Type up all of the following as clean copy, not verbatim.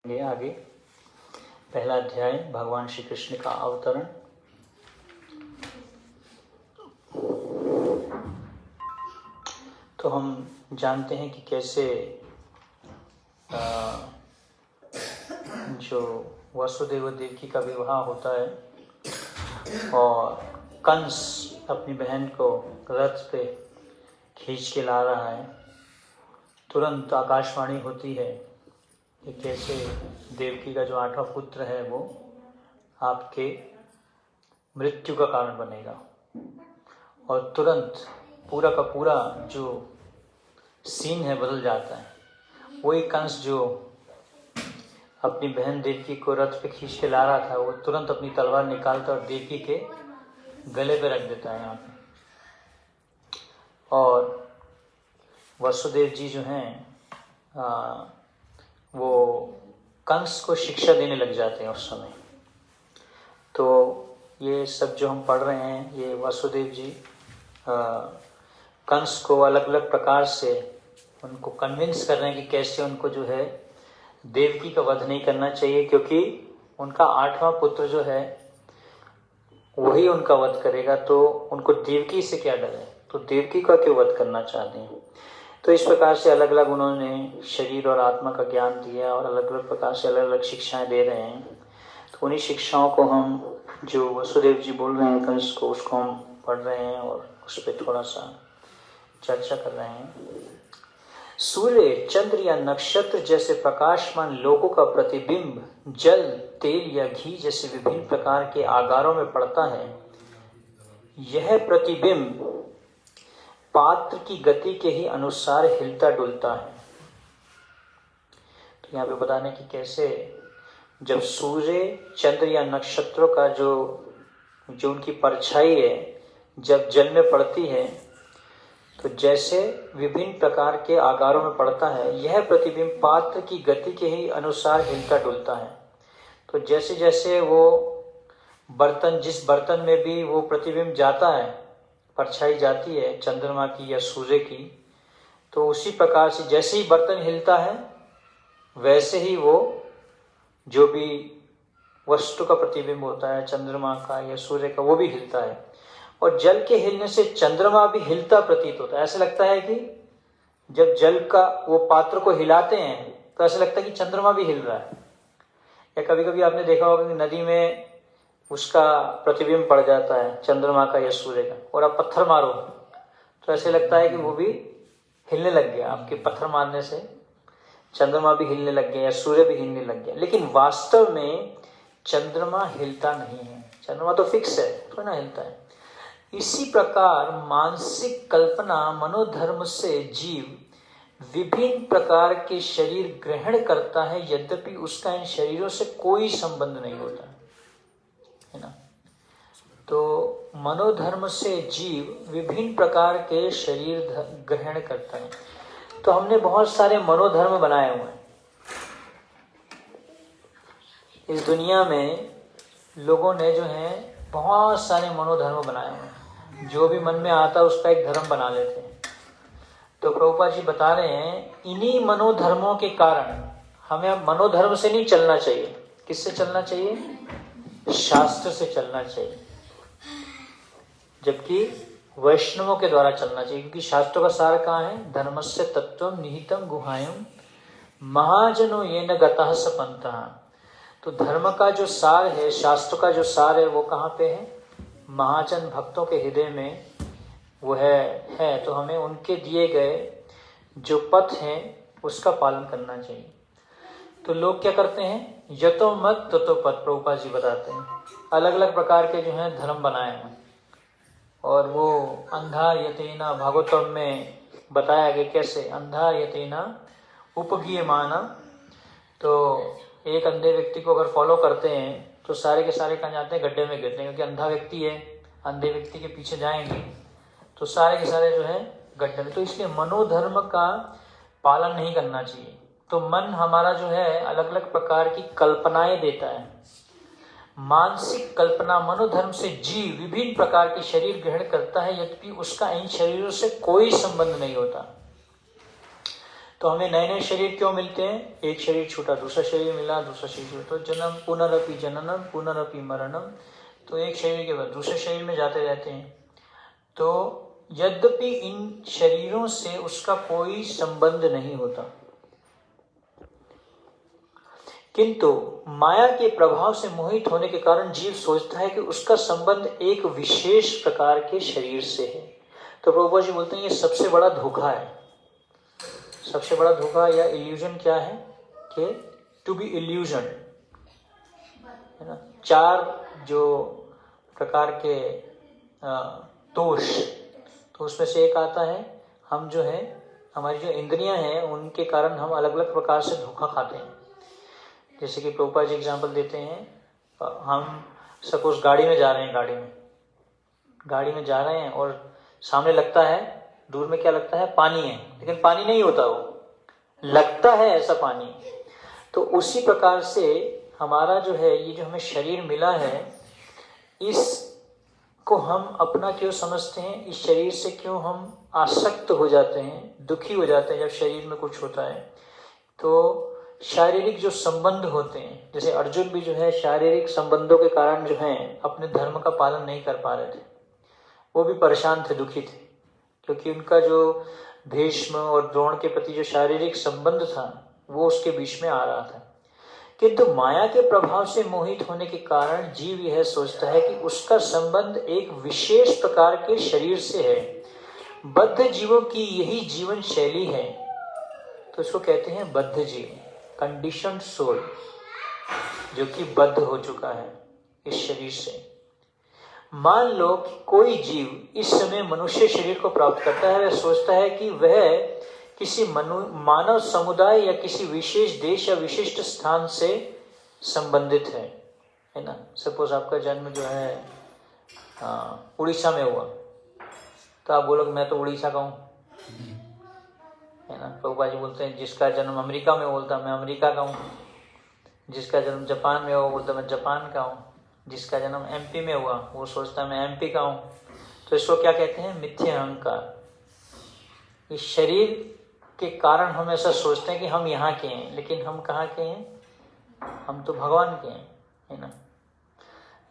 ये आगे पहला अध्याय भगवान श्री कृष्ण का अवतरण। तो हम जानते हैं कि कैसे जो वसुदेव देवकी का विवाह होता है और कंस अपनी बहन को रथ पे खींच के ला रहा है। तुरंत आकाशवाणी होती है कि कैसे देवकी का जो 8वां पुत्र है वो आपके मृत्यु का कारण बनेगा। और तुरंत पूरा का पूरा जो सीन है बदल जाता है। वही कंस जो अपनी बहन देवकी को रथ पे खींच के ला रहा था वो तुरंत अपनी तलवार निकालता और देवकी के गले पे रख देता है यहाँ पे। और वसुदेव जी जो हैं वो कंस को शिक्षा देने लग जाते हैं उस समय। तो ये सब जो हम पढ़ रहे हैं ये वसुदेव जी कंस को अलग अलग प्रकार से उनको कन्विंस कर रहे हैं कि कैसे उनको जो है देवकी का वध नहीं करना चाहिए, क्योंकि उनका 8वां पुत्र जो है वही उनका वध करेगा। तो उनको देवकी से क्या डर है, तो देवकी का क्यों वध करना चाहते हैं। तो इस प्रकार से अलग अलग उन्होंने शरीर और आत्मा का ज्ञान दिया और अलग अलग प्रकार से अलग अलग शिक्षाएं दे रहे हैं। तो उन्हीं शिक्षाओं को हम जो वसुदेव जी बोल रहे हैं कंस को, उसको हम पढ़ रहे हैं और उस पर थोड़ा सा चर्चा कर रहे हैं। सूर्य, चंद्र या नक्षत्र जैसे प्रकाशमान लोगों का प्रतिबिंब जल, तेल या घी जैसे विभिन्न प्रकार के आगारों में पड़ता है। यह प्रतिबिंब पात्र की गति के ही अनुसार हिलता डुलता है। तो यहाँ पे बताने की कैसे जब सूर्य, चंद्र या नक्षत्रों का जो उनकी परछाई है जब जल में पड़ती है तो जैसे विभिन्न प्रकार के आकारों में पड़ता है, यह प्रतिबिंब पात्र की गति के ही अनुसार हिलता डुलता है। तो जैसे जैसे वो बर्तन, जिस बर्तन में भी वो प्रतिबिंब जाता है, परछाई जाती है चंद्रमा की या सूर्य की, तो उसी प्रकार से जैसे ही बर्तन हिलता है वैसे ही वो जो भी वस्तु का प्रतिबिंब होता है चंद्रमा का या सूर्य का वो भी हिलता है। और जल के हिलने से चंद्रमा भी हिलता प्रतीत होता है। ऐसा लगता है कि जब जल का वो पात्र को हिलाते हैं तो ऐसा लगता है कि चंद्रमा भी हिल रहा है। या कभी कभी आपने देखा होगा कि नदी में उसका प्रतिबिंब पड़ जाता है चंद्रमा का या सूर्य का, और आप पत्थर मारो तो ऐसे लगता है कि वो भी हिलने लग गया। आपके पत्थर मारने से चंद्रमा भी हिलने लग गया या सूर्य भी हिलने लग गया। लेकिन वास्तव में चंद्रमा हिलता नहीं है। चंद्रमा तो फिक्स है, तो ना हिलता है। इसी प्रकार मानसिक कल्पना मनोधर्म से जीव विभिन्न प्रकार के शरीर ग्रहण करता है, यद्यपि उसका इन शरीरों से कोई संबंध नहीं होता है ना। तो मनोधर्म से जीव विभिन्न प्रकार के शरीर ग्रहण करता है। तो हमने बहुत सारे मनोधर्म बनाए हुए हैं इस दुनिया में। लोगों ने जो है बहुत सारे मनोधर्म बनाए हुए हैं, जो भी मन में आता है उसका एक धर्म बना लेते हैं। तो प्रभुपाद जी बता रहे हैं इन्हीं मनोधर्मों के कारण हमें अब मनोधर्म से नहीं चलना चाहिए। किससे चलना चाहिए? शास्त्र से चलना चाहिए, जबकि वैष्णवों के द्वारा चलना चाहिए। क्योंकि शास्त्रों का सार कहाँ है? धर्मस्य तत्वम निहितम गुहायम महाजनो येन गतः स पंथः। तो धर्म का जो सार है, शास्त्र का जो सार है वो कहाँ पे है? महाजन भक्तों के हृदय में वो है। तो हमें उनके दिए गए जो पथ हैं उसका पालन करना चाहिए। तो लोग क्या करते हैं? यतो मत ततो पथ, प्रभुपाद जी बताते हैं। अलग अलग प्रकार के जो हैं धर्म बनाए हैं। और वो अंधा यतेना, भागवतम में बताया गया कैसे अंधा यतेना उपगीयमाना। तो एक अंधे व्यक्ति को अगर फॉलो करते हैं तो सारे के सारे कहाँ जाते हैं? गड्ढे में गिरते हैं। क्योंकि अंधा व्यक्ति है, अंधे व्यक्ति के पीछे जाएंगे तो सारे के सारे जो है गड्ढे में। तो इसलिए मनोधर्म का पालन नहीं करना चाहिए। तो मन हमारा जो है अलग अलग प्रकार की कल्पनाएं देता है। मानसिक कल्पना मनोधर्म से जीव विभिन्न प्रकार के शरीर ग्रहण करता है, यद्यपि उसका इन शरीरों से कोई संबंध नहीं होता। तो हमें नए नए शरीर क्यों मिलते हैं? एक शरीर छूटा, दूसरा शरीर मिला, दूसरा शरीर छूटा, तो जन्म पुनरअपि जननम पुनरअपि मरणम, तो एक शरीर के बाद दूसरे शरीर में जाते रहते हैं। तो यद्यपि इन शरीरों से उसका कोई संबंध नहीं होता, किंतु माया के प्रभाव से मोहित होने के कारण जीव सोचता है कि उसका संबंध एक विशेष प्रकार के शरीर से है। तो प्रभुपाद जी बोलते हैं ये सबसे बड़ा धोखा है। सबसे बड़ा धोखा या इल्यूजन क्या है? कि टू बी इल्यूजन, है ना। 4 जो प्रकार के दोष, तो उसमें से एक आता है हम जो है, हमारी जो इंद्रियां हैं उनके कारण हम अलग अलग प्रकार से धोखा खाते हैं। जैसे कि प्रभुपाद जी एग्जाम्पल देते हैं, हम सपोज गाड़ी में जा रहे हैं, गाड़ी में जा रहे हैं और सामने लगता है, दूर में क्या लगता है? पानी है, लेकिन पानी नहीं होता, वो लगता है ऐसा पानी। तो उसी प्रकार से हमारा जो है, ये जो हमें शरीर मिला है, इसको हम अपना क्यों समझते हैं? इस शरीर से क्यों हम आसक्त हो जाते हैं, दुखी हो जाते हैं जब शरीर में कुछ होता है? तो शारीरिक जो संबंध होते हैं, जैसे अर्जुन भी जो है शारीरिक संबंधों के कारण जो है अपने धर्म का पालन नहीं कर पा रहे थे, वो भी परेशान थे, दुखी थे, क्योंकि उनका जो भीष्म और द्रोण के प्रति जो शारीरिक संबंध था वो उसके बीच में आ रहा था। किंतु माया के प्रभाव से मोहित होने के कारण जीव यह सोचता है कि उसका संबंध एक विशेष प्रकार के शरीर से है। बद्ध जीवों की यही जीवन शैली है, तो इसको कहते हैं बद्ध जीव, कंडीशनड सोल, जो कि बद्ध हो चुका है इस शरीर से। मान लो कि कोई जीव इस समय मनुष्य शरीर को प्राप्त करता है, वह सोचता है कि वह किसी मानव समुदाय या किसी विशेष देश या विशिष्ट स्थान से संबंधित है ना। सपोज आपका जन्म जो है उड़ीसा में हुआ, तो आप बोलोगे मैं तो उड़ीसा का हूँ, है ना। प्रभुपाद जी बोलते हैं जिसका जन्म अमेरिका में बोलता मैं अमेरिका का हूँ, जिसका जन्म जापान में हुआ बोलता मैं जापान का हूँ, जिसका जन्म एमपी में हुआ वो सोचता मैं एमपी का हूँ। तो इसको क्या कहते हैं? मिथ्या अहंकार। इस शरीर के कारण हम ऐसा सोचते हैं कि हम यहाँ के हैं, लेकिन हम कहाँ के हैं? हम तो भगवान के हैं, है ना।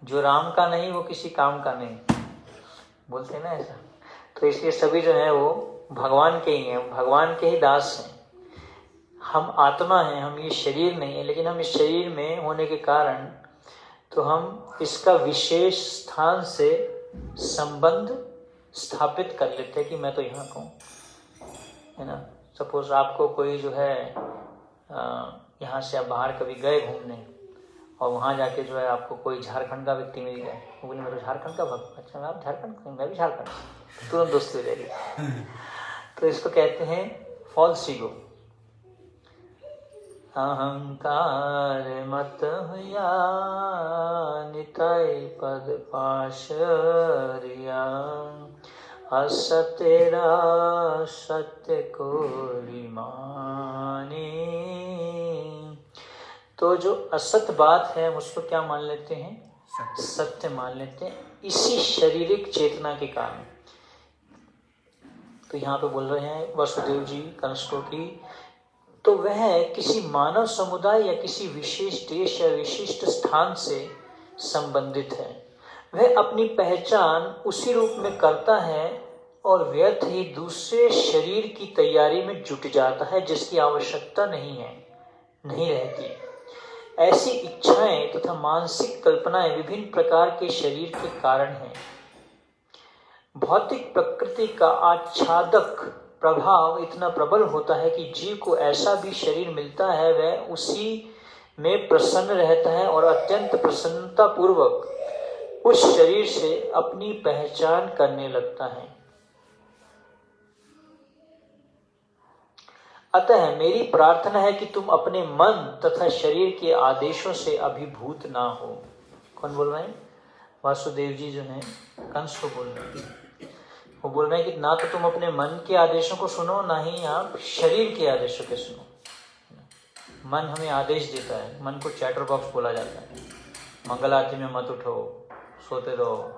जो राम का नहीं वो किसी काम का नहीं, बोलते हैं ना ऐसा। तो इसलिए सभी जो है वो भगवान के ही हैं, भगवान के ही दास हैं। हम आत्मा हैं, हम ये शरीर नहीं है, लेकिन हम इस शरीर में होने के कारण तो हम इसका विशेष स्थान से संबंध स्थापित कर लेते हैं कि मैं तो यहाँ का हूँ, है ना। सपोज आपको कोई जो है यहाँ से आप बाहर कभी गए घूमने और वहाँ जाके जो है आपको कोई झारखंड का व्यक्ति मिल गया, वो बोले मैं तो झारखंड का भक्त। अच्छा आप झारखंड, मैं भी झारखंड, तुरंत दोस्ती हो जाएगी। तो इसको कहते हैं फॉल्स ईगो। अहंकार मत हुआ निताई पद पाशरिया, असतेरा सत्य को माने। तो जो असत बात है हम उसको क्या मान लेते हैं? सत्य मान लेते हैं, इसी शारीरिक चेतना के कारण। तो यहाँ पे बोल रहे हैं वसुदेव जी कंस को की, तो वह किसी मानव समुदाय या किसी विशेष देश या विशिष्ट स्थान से संबंधित है। वह अपनी पहचान उसी रूप में करता है और व्यर्थ ही दूसरे शरीर की तैयारी में जुट जाता है जिसकी आवश्यकता नहीं रहती। ऐसी इच्छाएं तथा मानसिक कल्पनाएं विभिन्न प्रकार के शरीर के कारण हैं। भौतिक प्रकृति का आच्छादक प्रभाव इतना प्रबल होता है कि जीव को ऐसा भी शरीर मिलता है, वह उसी में प्रसन्न रहता है और अत्यंत प्रसन्नता पूर्वक उस शरीर से अपनी पहचान करने लगता है। अतः मेरी प्रार्थना है कि तुम अपने मन तथा शरीर के आदेशों से अभिभूत ना हो। कौन बोल रहे हैं? वासुदेव जी जो हैं कंस को बोल रहे हैं। वो बोल रहे हैं कि ना तो तुम अपने मन के आदेशों को सुनो, ना ही आप शरीर के आदेशों के सुनो। मन हमें आदेश देता है, मन को चैटर बॉक्स बोला जाता है। मंगल आरती में मत उठो, सोते रहो,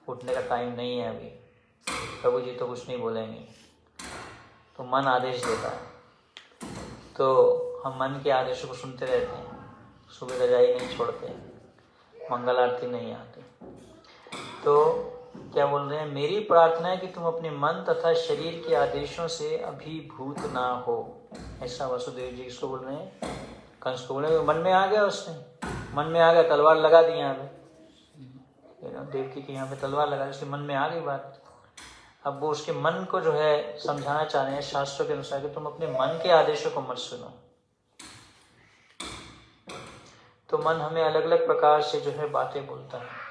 उठने का टाइम नहीं है अभी, प्रभु जी तो कुछ नहीं बोलेंगे। तो मन आदेश देता है, तो हम मन के आदेशों को सुनते रहते हैं, सुबह रजाई नहीं छोड़ते, मंगल आरती नहीं आती। तो क्या बोल रहे हैं, मेरी प्रार्थना है कि तुम अपने मन तथा शरीर के आदेशों से अभिभूत ना हो। ऐसा वसुदेव जी किसको बोल रहे हैं? कंस को बोल रहे हैं। मन में आ गया, उसने मन में आ गया, तलवार लगा दी यहाँ पे, देवकी के यहाँ पे तलवार लगा, उसके मन में आ गई बात। अब वो उसके मन को जो है समझाना चाह रहे हैं शास्त्रों के अनुसार कि तुम अपने मन के आदेशों को मत सुनो। तो मन हमें अलग अलग प्रकार से जो है बातें बोलता है,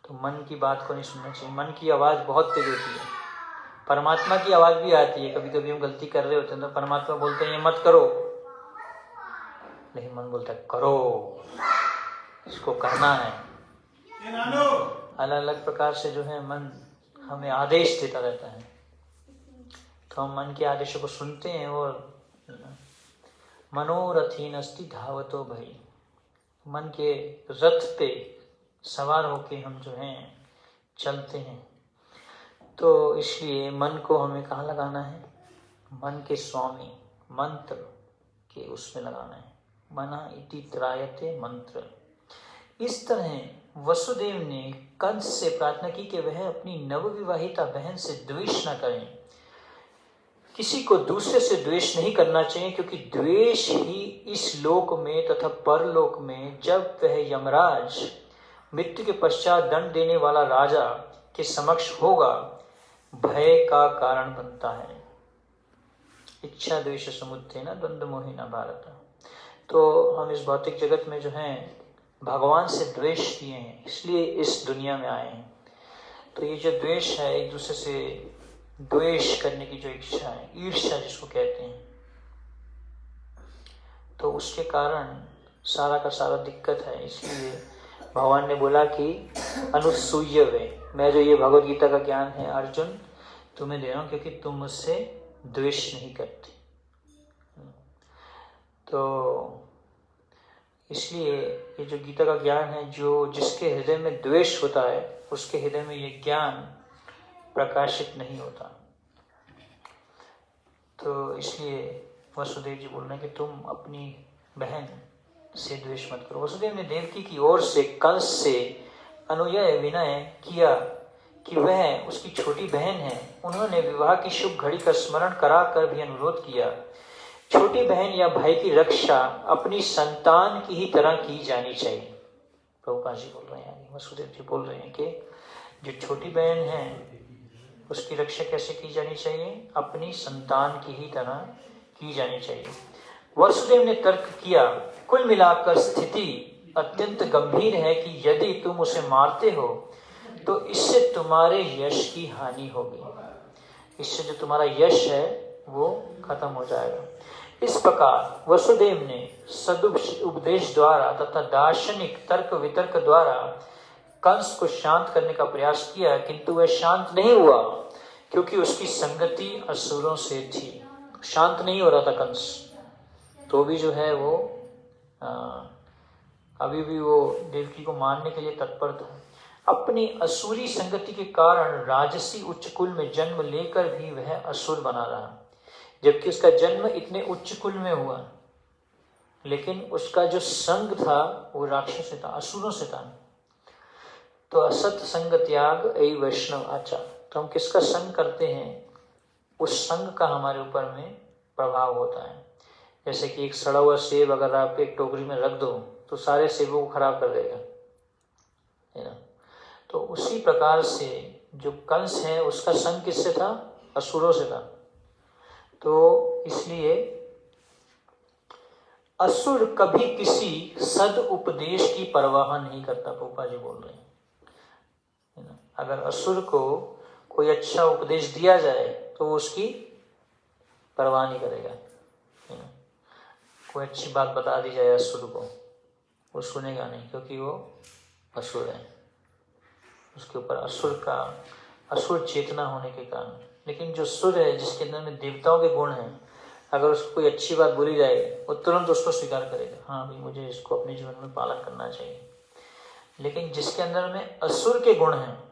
तो मन की बात को नहीं सुनना चाहिए। मन की आवाज़ बहुत तेज होती है, परमात्मा की आवाज़ भी आती है। कभी कभी हम गलती कर रहे होते हैं तो परमात्मा बोलते हैं ये मत करो, लेकिन मन बोलता है करो, इसको करना है। अलग अलग प्रकार से जो है मन हमें आदेश देता रहता है, तो हम मन के आदेशों को सुनते हैं। और मनोरथीन अस्ति धावतो भई, मन के रथ पे सवार होके हम जो हैं चलते हैं। तो इसलिए मन को हमें कहाँ लगाना है? मन के स्वामी मंत्र के उसमें लगाना है। मना इति त्रायते मंत्र। इस तरह वसुदेव ने कंस से प्रार्थना की कि वह अपनी नवविवाहिता बहन से द्वेष न करें। किसी को दूसरे से द्वेष नहीं करना चाहिए, क्योंकि द्वेष ही इस लोक में तथा परलोक में जब वह यमराज मृत्यु के पश्चात दंड देने वाला राजा के समक्ष होगा भय का कारण बनता है। इच्छा द्वेष समुत्थे न द्वंद्व मोहि न भारत। तो हम इस भौतिक जगत में जो है भगवान से द्वेष किए हैं, इसलिए इस दुनिया में आए हैं। तो ये जो द्वेष है, एक दूसरे से द्वेष करने की जो इच्छा है, ईर्ष्या जिसको कहते हैं, तो उसके कारण सारा का सारा दिक्कत है। इसलिए भगवान ने बोला कि अनुसूयवे, मैं जो ये भगवद गीता का ज्ञान है अर्जुन तुम्हें दे रहा हूँ, क्योंकि तुम मुझसे द्वेष नहीं करते। तो इसलिए ये जो गीता का ज्ञान है, जो जिसके हृदय में द्वेष होता है उसके हृदय में ये ज्ञान प्रकाशित नहीं होता। तो इसलिए वसुदेव जी बोल रहे हैं कि तुम अपनी बहन से द्वेष मत करो। वसुदेव ने देवकी की ओर से कंस से अनुनय विनय किया कि वह उसकी छोटी बहन है। उन्होंने विवाह की शुभ घड़ी का स्मरण करा कर भी अनुरोध किया। छोटी बहन या भाई की रक्षा अपनी संतान की ही तरह की जानी चाहिए। प्रभुपाद जी बोल रहे हैं, वसुदेव जी बोल रहे हैं कि जो छोटी बहन है उसकी रक्षा कैसे की जानी चाहिए? अपनी संतान की ही तरह की जानी चाहिए। वसुदेव ने तर्क किया, कुल मिलाकर स्थिति अत्यंत गंभीर है कि यदि तुम उसे मारते हो तो इससे तुम्हारे यश की हानि होगी। इससे जो तुम्हारा यश है वो खत्म हो जाएगा। इस प्रकार वसुदेव ने सदुपदेश द्वारा तथा दार्शनिक तर्क वितर्क द्वारा कंस को शांत करने का प्रयास किया, किंतु वह शांत नहीं हुआ, क्योंकि उसकी संगति असुरों से थी। शांत नहीं हो रहा था कंस, तो भी जो है वो अभी भी वो देवकी को मारने के लिए तत्पर था। अपनी असुरी संगति के कारण राजसी उच्च कुल में जन्म लेकर भी वह असुर बना रहा, जबकि उसका जन्म इतने उच्च कुल में हुआ, लेकिन उसका जो संग था वो राक्षस से था, असुरों से था। तो असत संग त्याग ऐ वैष्णव आचार। तो हम किसका संग करते हैं, उस संग का हमारे ऊपर में प्रभाव होता है। जैसे कि एक सड़ा हुआ सेब अगर आप एक टोकरी में रख दो तो सारे सेबों को खराब कर देगा, है ना। तो उसी प्रकार से जो कंस है उसका संग किससे था? असुरों से था। तो इसलिए असुर कभी किसी सद उपदेश की परवाह नहीं करता। पोपा जी बोल रहे हैं, है ना। अगर असुर को कोई अच्छा उपदेश दिया जाए तो वो उसकी परवाह नहीं करेगा, है ना। कोई अच्छी बात बता दी जाए असुर को, वो सुनेगा नहीं, क्योंकि वो असुर है। उसके ऊपर असुर चेतना होने के कारण। लेकिन जो सुर है, जिसके अंदर में देवताओं के गुण हैं, अगर उसको कोई अच्छी बात बोली जाए वो तुरंत उसको स्वीकार करेगा, हाँ भाई मुझे इसको अपने जीवन में पालन करना चाहिए। लेकिन जिसके अंदर में असुर के गुण हैं,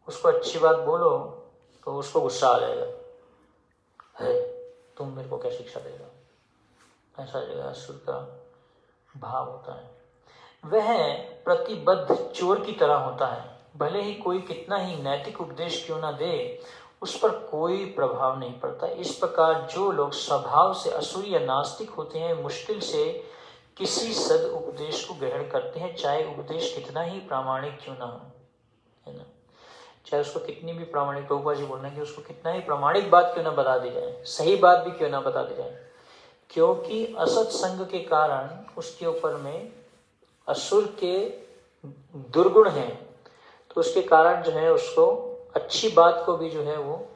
उसको अच्छी बात बोलो तो उसको गुस्सा आ जाएगा, है तुम मेरे को क्या शिक्षा देगा, ऐसा जो असुर का भाव होता है। वह प्रतिबद्ध चोर की तरह होता है, भले ही कोई कितना ही नैतिक उपदेश क्यों न दे, उस पर कोई प्रभाव नहीं पड़ता। इस प्रकार जो लोग स्वभाव से असुर या नास्तिक होते हैं, मुश्किल से किसी सद उपदेश को ग्रहण करते हैं, चाहे उपदेश कितना ही प्रामाणिक क्यों ना हो, है ना। चाहे उसको कितनी भी प्रामाणिक, प्रभुपाद जी बोल रहे हैं कि उसको कितना ही प्रामाणिक बात क्यों ना बता दी जाए, सही बात भी क्यों ना बता दी जाए, क्योंकि असत संग के कारण उसके ऊपर में असुर के दुर्गुण हैं, तो उसके कारण जो है उसको अच्छी बात को भी जो है वो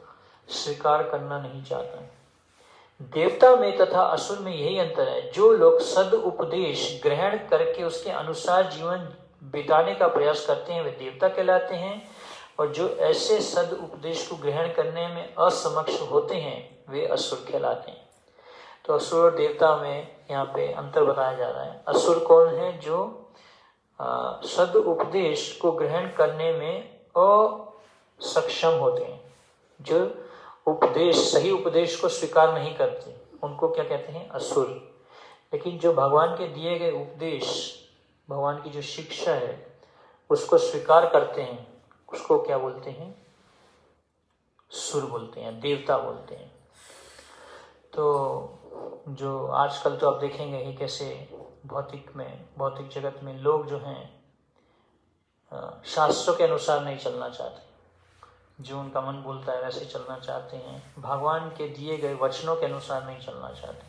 स्वीकार करना नहीं चाहता। देवता में तथा असुर में यही अंतर है, जो लोग सद उपदेश ग्रहण करके उसके अनुसार जीवन बिताने का प्रयास करते हैं वे देवता कहलाते हैं, और जो ऐसे सद उपदेश को ग्रहण करने में असमक्ष होते हैं वे असुर कहलाते हैं। तो असुर और देवता में यहाँ पे अंतर बताया जा रहा है। असुर कौन है? जो सद उपदेश को ग्रहण करने में असक्षम होते हैं, जो उपदेश, सही उपदेश को स्वीकार नहीं करते, उनको क्या कहते हैं? असुर। लेकिन जो भगवान के दिए गए उपदेश, भगवान की जो शिक्षा है उसको स्वीकार करते हैं, उसको क्या बोलते हैं? सुर बोलते हैं, देवता बोलते हैं। तो जो आजकल तो आप देखेंगे ही कैसे भौतिक जगत में लोग जो हैं शास्त्रों के अनुसार नहीं चलना चाहते, जो उनका मन बोलता है वैसे चलना चाहते हैं, भगवान के दिए गए वचनों के अनुसार नहीं चलना चाहते।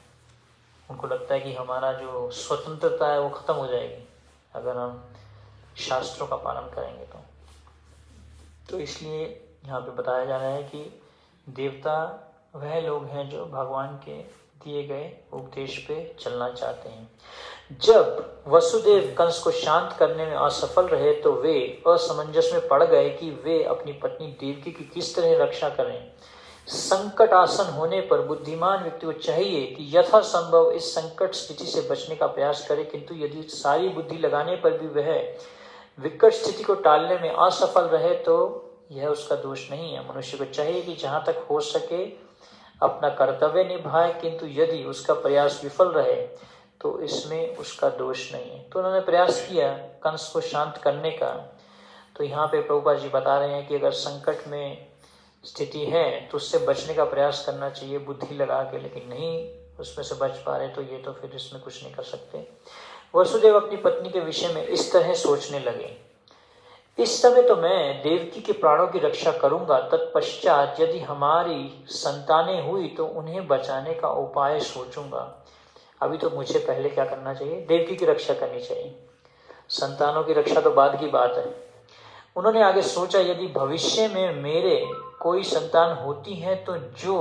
उनको लगता है कि हमारा जो स्वतंत्रता है वो खत्म हो जाएगी अगर हम शास्त्रों का पालन करेंगे तो इसलिए यहाँ पे बताया जा रहा है कि देवता वह लोग हैं जो भगवान के दिए गए उपदेश पे चलना चाहते हैं। जब वसुदेव कंस को शांत करने में असफल रहे तो वे असमंजस में पड़ गए कि वे अपनी पत्नी देवकी की किस तरह रक्षा करें। संकट आसन होने पर बुद्धिमान व्यक्ति को चाहिए कि यथासंभव इस संकट स्थिति से बचने का प्रयास करे, किंतु यदि सारी बुद्धि लगाने पर भी वह विकट स्थिति को टालने में असफल रहे तो यह उसका दोष नहीं है। मनुष्य को चाहिए कि जहां तक हो सके अपना कर्तव्य निभाए, किंतु यदि उसका प्रयास विफल रहे तो इसमें उसका दोष नहीं है। तो उन्होंने प्रयास किया कंस को शांत करने का। तो यहाँ पे प्रभुपाद जी बता रहे हैं कि अगर संकट में स्थिति है तो उससे बचने का प्रयास करना चाहिए बुद्धि लगा के, लेकिन नहीं उसमें से बच पा रहे तो ये तो फिर इसमें कुछ नहीं कर सकते। वसुदेव अपनी पत्नी के विषय में इस तरह सोचने लगे, इस समय तो मैं देवकी के प्राणों की रक्षा करूंगा, तत्पश्चात यदि हमारी संतानें हुई तो उन्हें बचाने का उपाय सोचूंगा। अभी तो मुझे पहले क्या करना चाहिए? देवकी की रक्षा करनी चाहिए, संतानों की रक्षा तो बाद की बात है। उन्होंने आगे सोचा, यदि भविष्य में मेरे कोई संतान होती है तो जो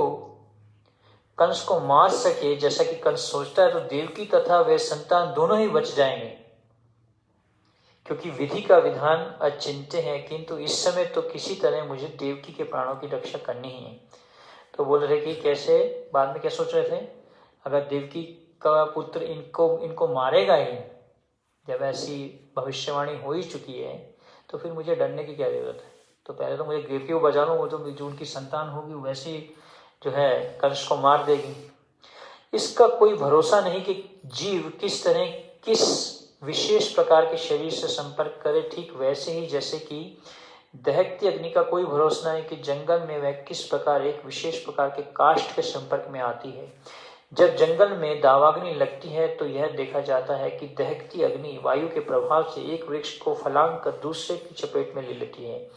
कंस को मार सके, जैसा कि कंस सोचता है, तो देवकी तथा वे संतान दोनों ही बच जाएंगे, क्योंकि विधि का विधान अचिंत्य है। किंतु इस समय तो किसी तरह मुझे देवकी के प्राणों की रक्षा करनी ही है। तो बोल रहे कि कैसे, बाद में क्या सोच रहे थे, अगर देवकी का पुत्र इनको मारेगा ही, जब ऐसी भविष्यवाणी हो ही चुकी है तो फिर मुझे डरने की क्या जरूरत है। तो पहले तो मुझे देवकी को बचा लूँ, वो तो जो उनकी संतान होगी वैसी जो है कंस को मार देगी। इसका कोई भरोसा नहीं कि जीव किस तरह किस विशेष प्रकार के शरीर से संपर्क करे, ठीक वैसे ही जैसे कि दहकती अग्नि का कोई भरोसा नहीं कि जंगल में वह किस प्रकार एक विशेष प्रकार के काष्ठ के संपर्क में आती है। जब जंगल में दावाग्नि लगती है तो यह देखा जाता है कि दहकती अग्नि वायु के प्रभाव से एक वृक्ष को फलांग कर दूसरे की चपेट में ले लेती है।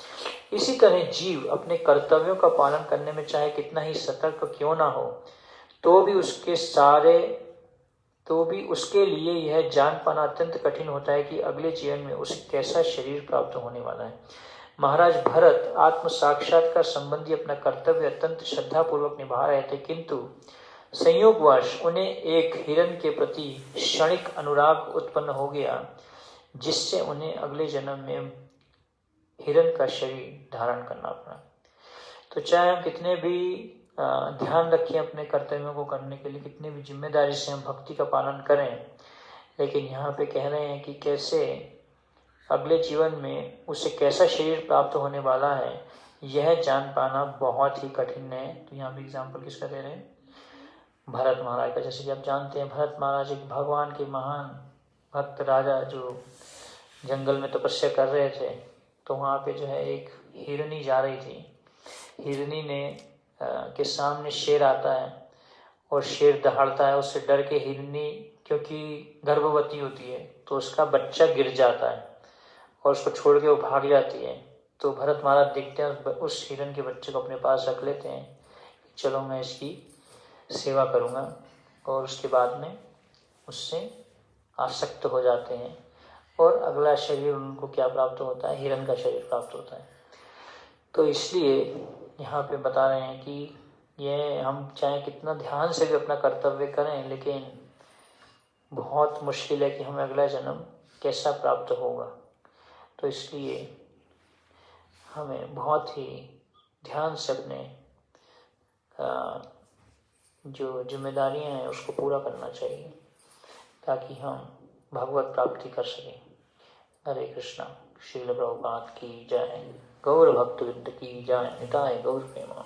इसी तरह जीव अपने कर्तव्यों का पालन करने में चाहे कितना ही सतर्क क्यों ना हो, तो भी उसके लिए यह जान पाना अत्यंत कठिन होता है कि अगले जीवन में उसे कैसा शरीर प्राप्त होने वाला है। महाराज भरत आत्म साक्षात्कार संबंधी अपना कर्तव्य अत्यंत श्रद्धापूर्वक निभा रहे थे, किंतु संयोगवश उन्हें एक हिरण के प्रति क्षणिक अनुराग उत्पन्न हो गया, जिससे उन्हें अगले जन्म में हिरण का शरीर धारण करना पड़ा। तो चाहे हम कितने भी ध्यान रखें अपने कर्तव्यों को करने के लिए, कितने भी जिम्मेदारी से हम भक्ति का पालन करें, लेकिन यहाँ पे कह रहे हैं कि कैसे अगले जीवन में उसे कैसा शरीर प्राप्त होने वाला है, यह जान पाना बहुत ही कठिन है। तो यहाँ पे एग्जाम्पल किसका दे रहे हैं? भरत महाराज का, जैसे कि आप जानते हैं भरत महाराज एक भगवान के महान भक्त राजा जो जंगल में तपस्या कर रहे थे, तो वहाँ पे जो है एक हिरनी जा रही थी। हिरनी ने के सामने शेर आता है और शेर दहाड़ता है, उससे डर के हिरनी, क्योंकि गर्भवती होती है, तो उसका बच्चा गिर जाता है और उसको छोड़ के वो भाग जाती है। तो भरत महाराज देखते हैं उस हिरन के बच्चे को अपने पास रख लेते हैं, चलो मैं इसकी सेवा करूँगा, और उसके बाद में उससे आसक्त हो जाते हैं और अगला शरीर उनको क्या प्राप्त होता है, हिरन का शरीर प्राप्त होता है। तो इसलिए यहाँ पे बता रहे हैं कि ये हम चाहे कितना ध्यान से भी अपना कर्तव्य करें, लेकिन बहुत मुश्किल है कि हमें अगला जन्म कैसा प्राप्त होगा। तो इसलिए हमें बहुत ही ध्यान से अपने जो जिम्मेदारियां हैं उसको पूरा करना चाहिए, ताकि हम भगवत प्राप्ति कर सकें। हरे कृष्णा। श्रील प्रभुपाद की जय। गौर भक्तवृंद की जय। निताय गौर प्रेमा।